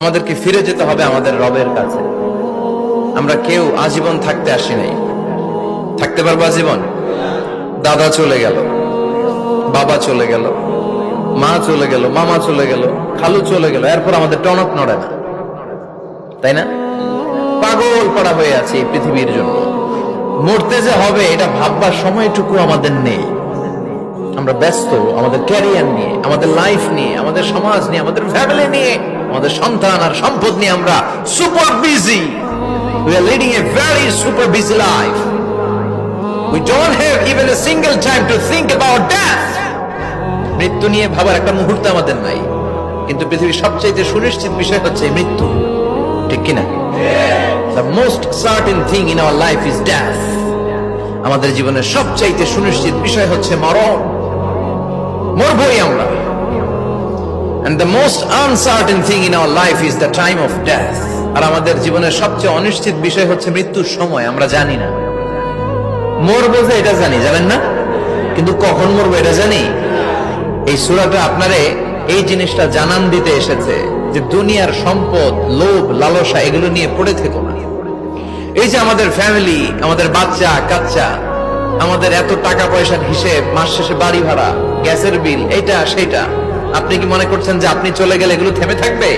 আমাদেরকে ফিরে যেতে হবে আমাদের রবের কাছে। আমরা কেউ আজীবন থাকতে আসি নাই। থাকতে পারবো আজীবন? দাদা চলে গেল, বাবা চলে গেল, মা চলে গেল, মামা চলে গেল, খালু চলে গেল, এরপর আমাদের টনক নড়ে না, তাই না? পাগল পড়া হয়ে আছে এই পৃথিবীর জন্য। মরতে যে হবে এটা ভাববার সময়টুকু আমাদের নেই। আমরা ব্যস্ত আমাদের ক্যারিয়ার নিয়ে, আমাদের লাইফ নিয়ে, আমাদের সমাজ নিয়ে, আমাদের ফ্যামিলি নিয়ে, আমাদের সন্তান আর সম্পদ নিয়ে আমরা super busy. We are leading a very super busy life. We don't have even a single time to think about death. মৃত্যু নিয়ে ভাবার একটা মুহূর্ত আমাদের নাই। কিন্তু পৃথিবীর সবচেয়ে সুনিশ্চিত বিষয় হচ্ছে মৃত্যু, ঠিক কিনা? The most certain thing in our life is death. আমাদের জীবনের সবচেয়ে সুনিশ্চিত বিষয় হচ্ছে মরণ। মরবই আমরা। And the most uncertain thing in our life is the time of death. আর আমাদের জীবনের সবচেয়ে অনিশ্চিত বিষয় হচ্ছে মৃত্যুর সময়। আমরা জানি না। মরবো যে এটা জানি, জানেন না? কিন্তু কখন মরবো এটা জানি? এই সূরাটা আপনারে এই জিনিসটা জানান দিতে এসেছে যে দুনিয়ার সম্পদ, লোভ, লালসা এগুলো নিয়ে পড়ে থেকো না। এই যে আমাদের ফ্যামিলি, আমাদের বাচ্চা কাচ্চা, আমাদের এত টাকা পয়সার হিসেব, মাস শেষে বাড়ি ভাড়া, গ্যাসের বিল, এইটা সেটা, আপনি কি মনে করছেন যে আপনি চলে গেলে এগুলো থেমে থাকবে?